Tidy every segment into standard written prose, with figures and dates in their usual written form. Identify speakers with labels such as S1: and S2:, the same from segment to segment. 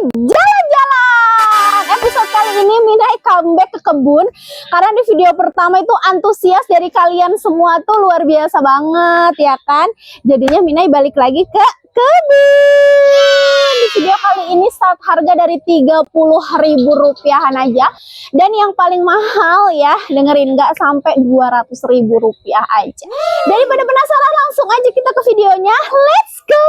S1: jalan-jalan. Episode kali ini Minai comeback ke kebun karena di video pertama itu antusias dari kalian semua tuh luar biasa banget ya kan. Jadinya Minai balik lagi ke kebun. Di video kali ini start harga dari Rp30.000-an aja. Dan yang paling mahal ya, dengerin, nggak sampai Rp200.000 aja. Daripada penasaran, langsung aja kita ke videonya. Let's go!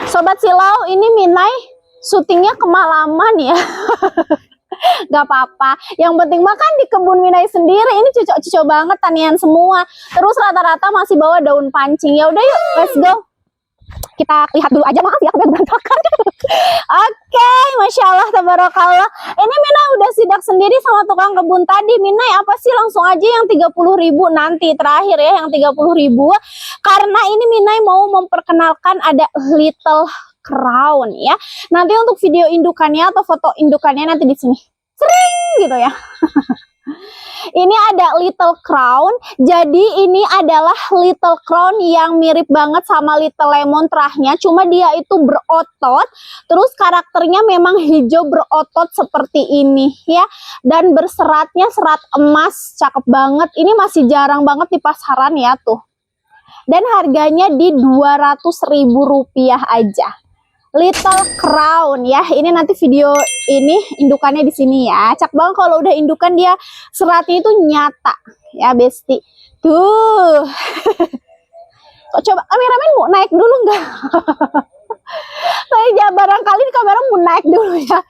S1: Sobat Silau, ini Minai syutingnya kemalaman ya. Gak apa-apa, yang penting makan di kebun Minai sendiri. Ini cocok-cocok banget tanian semua. Terus rata-rata masih bawa daun pancing. Ya udah yuk, let's go. Kita lihat dulu aja, maaf ya aku berantakan. Oke, Masya Allah, tabarakallah. Ini Minai udah sidak sendiri sama tukang kebun tadi. Minai apa sih, langsung aja yang 30.000 nanti terakhir ya, yang 30.000. Karena ini Minai mau memperkenalkan ada Little Crown ya. Nanti untuk video indukannya atau foto indukannya nanti di sini. Sering gitu ya. Ini ada Little Crown. Jadi ini adalah Little Crown yang mirip banget sama Little Lemon terahnya. Cuma dia itu berotot. Terus karakternya memang hijau berotot seperti ini ya. Dan berseratnya serat emas. Cakep banget. Ini masih jarang banget di pasaran ya tuh. Dan harganya di Rp200.000 aja. Little Crown ya. Ini nanti video ini indukannya di sini ya. Cak banget kalau udah indukan, dia seratnya itu nyata ya, Besti. Tuh. Coba kameramen mau naik dulu nggak? Saya barangkali kamera mau naik dulu ya.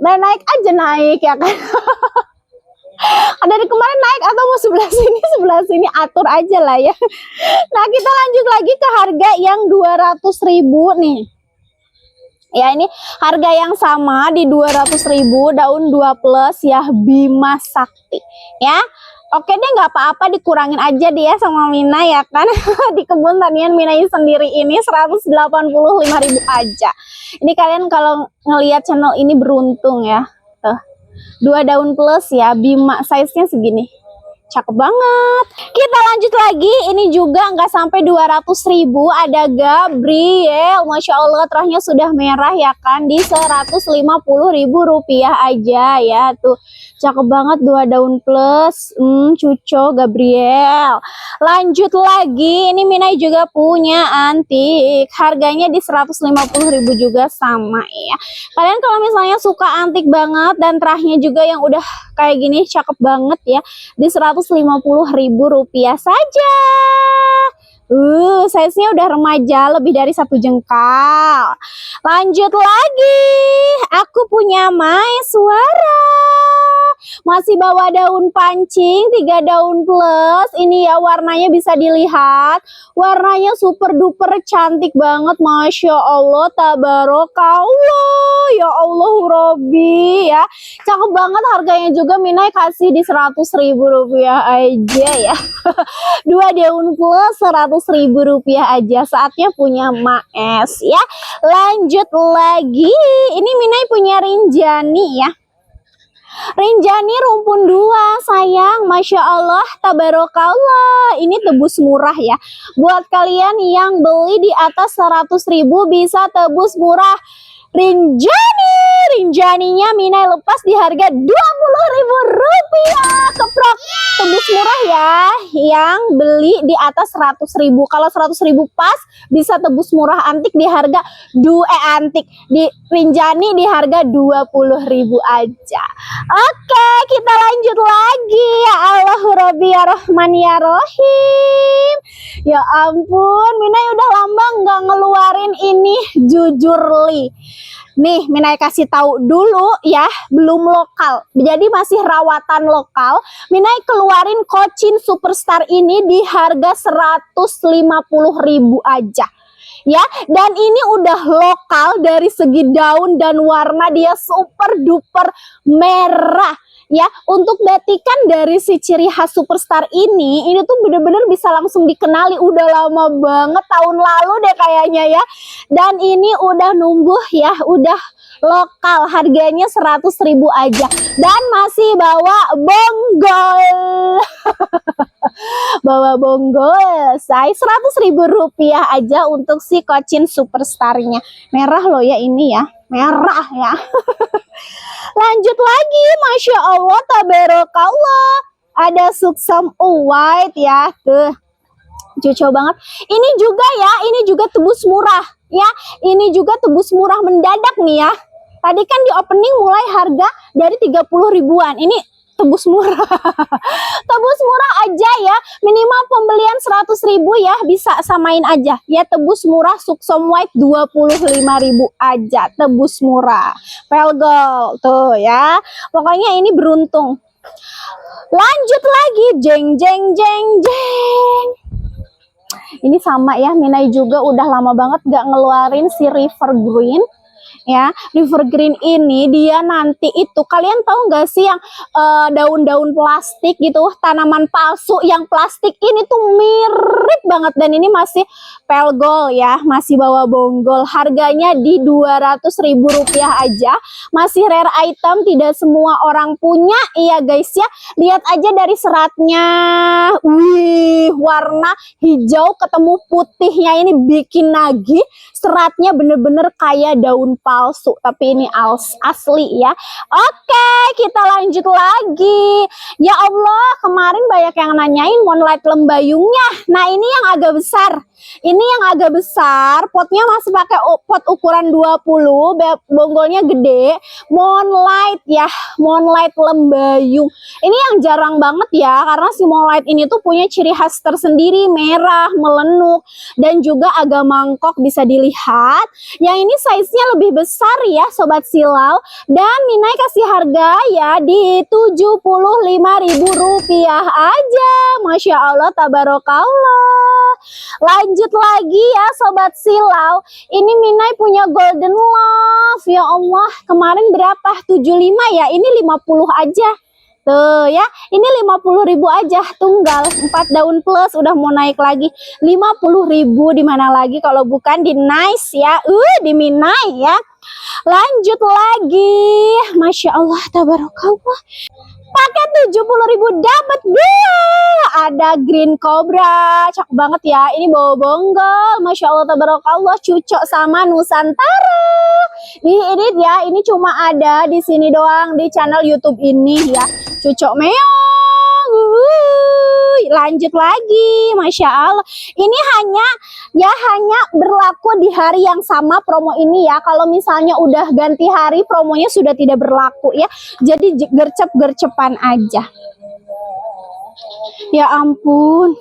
S1: Nah, naik aja naik ya kan. Dari kemarin naik atau mau sebelah sini atur aja lah ya. Nah, kita lanjut lagi ke harga yang 200.000 nih. Ya, ini harga yang sama di 200.000, daun 2+ ya, Bima Sakti ya. Oke deh, nggak apa-apa, dikurangin aja dia sama Minai ya kan. Di kebun tanian Minai sendiri ini 185.000 aja. Ini kalian kalau ngelihat channel ini beruntung ya. Tuh, 2 daun plus ya, Bima, size-nya segini. Cakep banget. Kita lanjut lagi. Ini juga nggak sampai 200.000. Ada Gabriel. Masya Allah, terahnya sudah merah ya kan. Di Rp150.000 aja ya. Tuh, cakep banget, 2 daun plus. Cuco Gabriel. Lanjut lagi. Ini Minai juga punya antik. Harganya di Rp150.000 juga sama ya. Kalian kalau misalnya suka antik banget dan terahnya juga yang udah kayak gini, cakep banget ya. Di Rp150.000 saja. Size-nya udah remaja, lebih dari 1 jengkal. Lanjut lagi. Aku punya Maeswara. Masih bawa daun pancing, 3 daun plus. Ini ya, warnanya bisa dilihat. Warnanya super duper cantik banget. Masya Allah, tabarakallah. Ya Allah Robbi ya. Cakep banget, harganya juga Minai kasih di Rp100.000 aja ya. 2 daun plus Rp100.000 aja. Saatnya punya Maes ya. Lanjut lagi. Ini Minai punya Rinjani ya. Rinjani rumpun 2 sayang, Masya Allah, tabarakallah. Ini tebus murah ya. Buat kalian yang beli di atas 100.000 bisa tebus murah. Rinjaninya Minai lepas di harga Rp20.000. Keprok, tebus murah ya. Yang beli di atas 100.000. Kalau 100.000 pas bisa tebus murah antik di harga di Rinjani di harga Rp20.000 aja. Oke, kita lanjut lagi. Ya Allah Rabbi ya Rahman ya Rahim. Ya ampun, Minai udah lama nggak ngeluarin ini Jujurli. Nih, Minai kasih tahu dulu ya, belum lokal. Jadi masih rawatan lokal. Minai keluarin Cochin Superstar ini di harga Rp150.000 aja. Ya, dan ini udah lokal dari segi daun dan warna, dia super duper merah. Ya, untuk batikan dari si ciri khas Superstar ini tuh bener-bener bisa langsung dikenali. Udah lama banget, tahun lalu deh kayaknya ya. Dan ini udah numbuh ya, udah lokal, harganya 100.000 aja dan masih bawa bonggol. Bawa bonggol, say 100.000 rupiah aja untuk si Kocin Superstarnya. Merah loh ya ini ya, merah ya. Lanjut lagi, Masya Allah, tabarakallah. Ada suksam white ya, tuh. Cocok banget. Ini juga ya, ini juga tebus murah ya. Ini juga tebus murah mendadak nih ya. Tadi kan di opening mulai harga dari 30 ribuan. Ini tebus murah. Tebus murah aja ya. Minimal pembelian 100.000 ya, bisa samain aja. Ya tebus murah Suksam White 25.000 aja. Tebus murah. Velgol tuh ya. Pokoknya ini beruntung. Lanjut lagi, jeng jeng jeng jeng. Ini sama ya, Minai juga udah lama banget gak ngeluarin si River Green ya. River Green ini dia nanti itu, kalian tahu nggak sih yang daun-daun plastik gitu, tanaman palsu yang plastik ini tuh mirip banget, dan ini masih pelgol ya, masih bawa bonggol. Harganya di 200.000 rupiah aja, masih rare item, tidak semua orang punya iya guys ya. Lihat aja dari seratnya, wih, warna hijau ketemu putihnya ini bikin nagih. Seratnya bener-bener kayak daun palsu, tapi ini asli ya. Oke, kita lanjut lagi. Ya Allah, kemarin banyak yang nanyain Moonlight lembayungnya. Nah, ini yang agak besar. Ini yang agak besar, potnya masih pakai pot ukuran 20, bonggolnya gede. Moonlight ya, Moonlight lembayung. Ini yang jarang banget ya, karena si Moonlight ini tuh punya ciri khas tersendiri, merah, melenuk, dan juga agak mangkok bisa dilihat. Yang ini size-nya lebih besar ya Sobat Silau, dan Minai kasih harga ya di 75.000 rupiah aja. Masya Allah, tabarakallah. Lanjut lagi ya Sobat Silau, ini Minai punya Golden Love. Ya Allah, kemarin berapa? 75 ya, ini 50 aja. Tuh ya, ini 50.000 aja tunggal, 4 daun plus, udah mau naik lagi 50.000. Di mana lagi kalau bukan di Nice ya, di Minai ya. Lanjut lagi, Masya Allah, tabarakallah. Pakai 70.000 dapat dua. Ada Green Cobra, cakep banget ya. Ini bawa bonggol, Masya Allah, tabarakallah, cocok sama Nusantara. Ini ya, ini cuma ada di sini doang di channel YouTube ini ya. Cocok meong. Lanjut lagi, Masya Allah. Ini hanya berlaku di hari yang sama promo ini ya. Kalau misalnya udah ganti hari, promonya sudah tidak berlaku ya. Jadi gercep-gercepan aja. Ya ampun.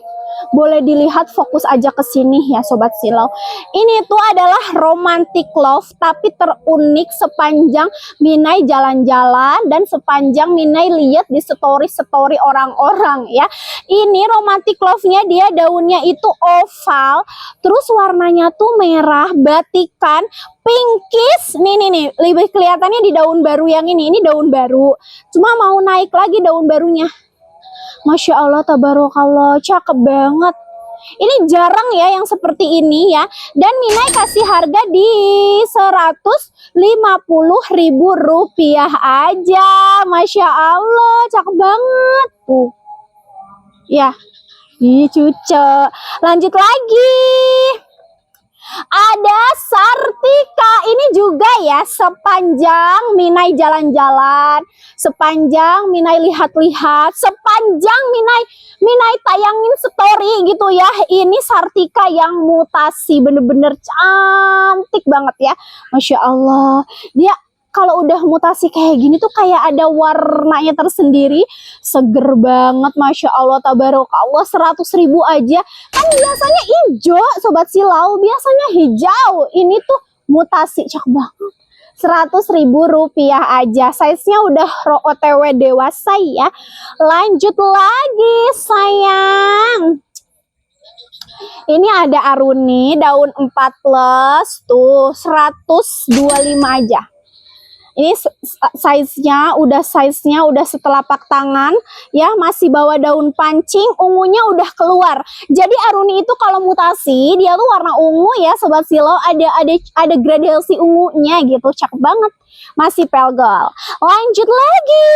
S1: Boleh dilihat, fokus aja ke sini ya Sobat Silau. Ini tuh adalah romantic love, tapi terunik sepanjang Minai jalan-jalan dan sepanjang Minai lihat di story-story orang-orang ya. Ini romantic love-nya, dia daunnya itu oval, terus warnanya tuh merah, batikan, pinkish. Nih, lebih kelihatannya di daun baru yang ini daun baru. Cuma mau naik lagi daun barunya. Masya Allah, tabarakallah, cakep banget. Ini jarang ya yang seperti ini ya. Dan Minai kasih harga di 150.000 rupiah aja. Masya Allah, cakep banget. Tuh. Ya, ini cucok. Lanjut lagi. Ada Sartika, ini juga ya, sepanjang Minai jalan-jalan, sepanjang Minai lihat-lihat, sepanjang Minai tayangin story gitu ya, ini Sartika yang mutasi, bener-bener cantik banget ya, Masya Allah. Dia kalau udah mutasi kayak gini tuh kayak ada warnanya tersendiri, seger banget, Masya Allah, tabarakallah. 100.000 aja, kan biasanya hijau Sobat Silau, biasanya hijau, ini tuh mutasi, cakep banget. 100.000 rupiah aja, size-nya udah OTW dewasa ya. Lanjut lagi sayang. Ini ada Aruni daun 4 plus tuh 125 aja. Ini size-nya udah setelapak tangan ya, masih bawa daun pancing, ungunya udah keluar. Jadi Aruni itu kalau mutasi dia tuh warna ungu ya Sobat Silau, ada gradasi ungunya gitu, cakep banget. Masih pelgol. Lanjut lagi.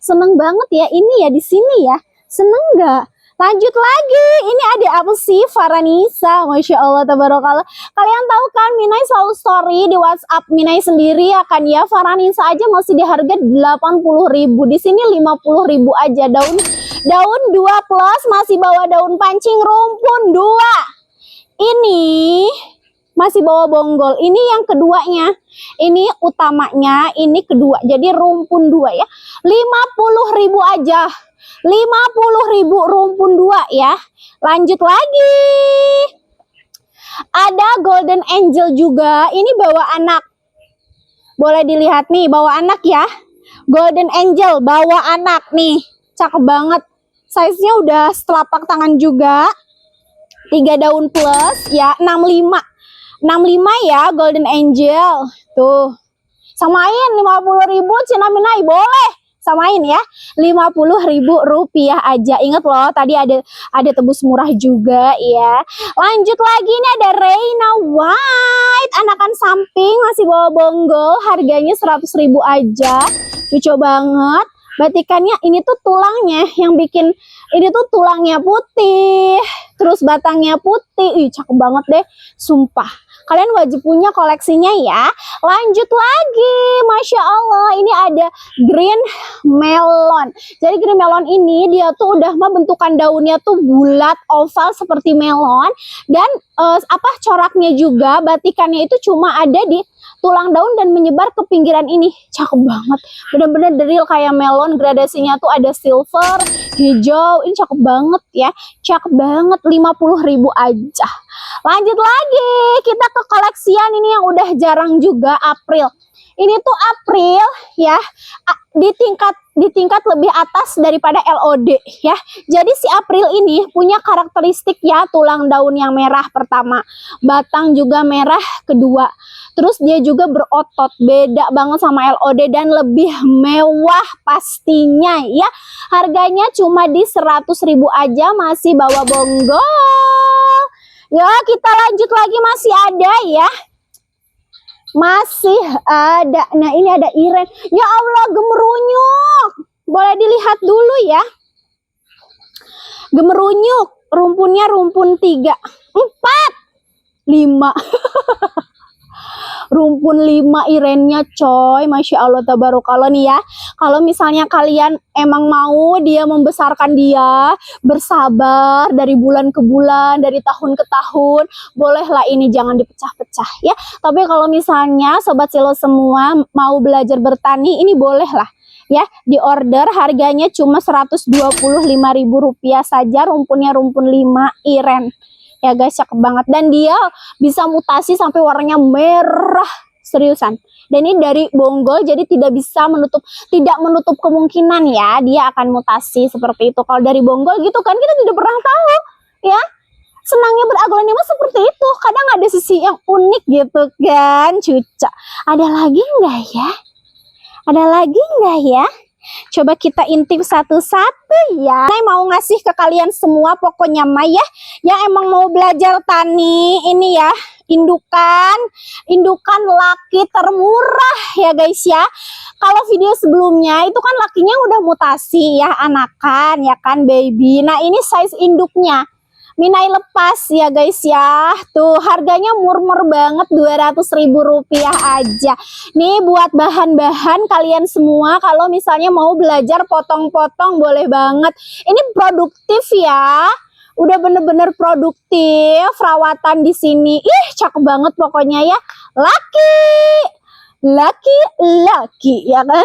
S1: Seneng banget ya ini ya di sini ya. Seneng nggak? Lanjut lagi, ini ada apa sih? Faranisa, Masya Allah, tabarakallah. Kalian tahu kan, Minai selalu story di WhatsApp Minai sendiri ya kan ya. Faranisa aja masih di harga 80.000, di sini 50.000 aja. Daun 2 plus, masih bawa daun pancing, rumpun 2. Ini masih bawa bonggol. Ini yang keduanya. Ini utamanya, ini kedua. Jadi rumpun 2 ya. 50.000 aja. 50.000 rumpun 2 ya. Lanjut lagi. Ada Golden Angel juga. Ini bawa anak. Boleh dilihat nih, bawa anak ya. Golden Angel bawa anak nih. Cakep banget. Size-nya udah setelapak tangan juga. 3 daun plus ya, 65. 65 ya Golden Angel. Tuh. Samain 50.000 Cina Minai boleh. Samain ya, 50.000 rupiah aja. Ingat loh, tadi ada tebus murah juga ya. Lanjut lagi, ini ada Reina White, anakan samping, masih bawa bonggol, harganya 100.000 aja. Lucu banget. Batikannya ini tuh tulangnya yang bikin, ini tuh tulangnya putih, terus batangnya putih. Ih, cakep banget deh, sumpah. Kalian wajib punya koleksinya ya. Lanjut lagi, Masya Allah, ini ada green melon. Jadi green melon ini dia tuh udah bentukan daunnya tuh bulat oval seperti melon, dan coraknya juga, batikannya itu cuma ada di tulang daun dan menyebar ke pinggiran ini. Cakep banget, bener-bener real kayak melon. Gradasinya tuh ada silver, hijau. Ini cakep banget ya, cakep banget. 50.000 aja. Lanjut lagi, kita ke koleksian ini yang udah jarang juga, April. Ini tuh April ya, di tingkat lebih atas daripada LOD ya. Jadi si April ini punya karakteristik ya, tulang daun yang merah pertama, batang juga merah kedua. Terus dia juga berotot, beda banget sama LOD dan lebih mewah pastinya ya. Harganya cuma di 100.000 aja, masih bawa bonggol. Ya, kita lanjut lagi, masih ada ya. Masih ada. Nah, ini ada Iren. Ya Allah, gemerunyuk. Boleh dilihat dulu ya. Gemerunyuk. Rumpunnya rumpun 3, 4, 5. Rumpun 5 Irennya coy, Masya Allah tabarakallah nih ya. Kalau misalnya kalian emang mau dia membesarkan dia, bersabar dari bulan ke bulan, dari tahun ke tahun, bolehlah ini, jangan dipecah-pecah ya. Tapi kalau misalnya Sobat Silau semua mau belajar bertani, ini bolehlah ya, di order. Harganya cuma 125.000 rupiah saja. Rumpunnya rumpun 5 Iren ya guys, cakep banget. Dan dia bisa mutasi sampai warnanya merah, seriusan. Dan ini dari bonggol, jadi tidak menutup kemungkinan ya dia akan mutasi seperti itu. Kalau dari bonggol gitu kan, kita tidak pernah tahu ya. Senangnya beraglonema seperti itu, kadang ada sisi yang unik gitu kan, cuca. Ada lagi nggak ya? Ada lagi nggak ya? Coba kita intip satu-satu ya. Saya mau ngasih ke kalian semua pokoknya mah ya, yang emang mau belajar tani ini ya, indukan laki termurah ya guys ya. Kalau video sebelumnya itu kan lakinya udah mutasi ya, anakan ya kan, baby. Nah, ini size induknya Minai lepas ya guys ya. Tuh harganya murmur banget, 200.000 rupiah aja. Nih buat bahan-bahan kalian semua, kalau misalnya mau belajar potong-potong boleh banget. Ini produktif ya. Udah bener-bener produktif, rawatan di sini. Ih, cakep banget pokoknya ya. Laki ya kan.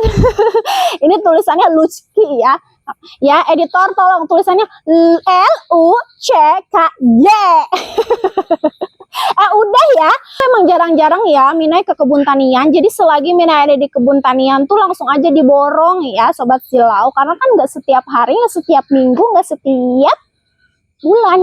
S1: Ini tulisannya Lucky ya. Ya, editor tolong tulisannya LUCKY. Udah ya. Memang jarang-jarang ya Minai ke kebun tanian. Jadi selagi Minai ada di kebun tanian tuh langsung aja diborong ya Sobat Silau. Karena kan nggak setiap hari, nggak setiap minggu, nggak setiap bulan bulan.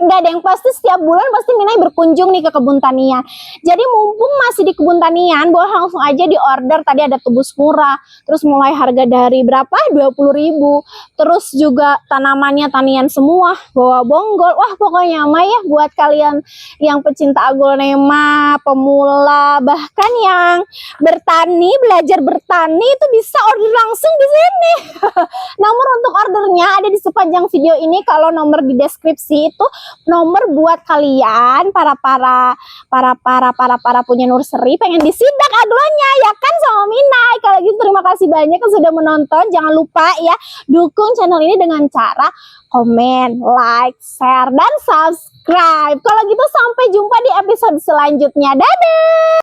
S1: Enggak ada yang pasti setiap bulan pasti Minai berkunjung nih ke kebun tanian. Jadi mumpung masih di kebun tanian, boleh langsung aja di order. Tadi ada tubus murah, terus mulai harga dari berapa? 20.000. Terus juga tanamannya tanian semua, bawa bonggol. Wah, pokoknya mah ya buat kalian yang pecinta aglonema, pemula, bahkan yang bertani, belajar bertani itu bisa order langsung di sini. Nomor untuk ordernya ada di sepanjang video ini. Kalau nomor di deskripsi itu nomor buat kalian para punya nursery pengen disidak aglonya ya kan sama Minai. Kalau gitu terima kasih banyak yang sudah menonton. Jangan lupa ya dukung channel ini dengan cara komen, like, share, dan subscribe. Kalau gitu sampai jumpa di episode selanjutnya. Dadah!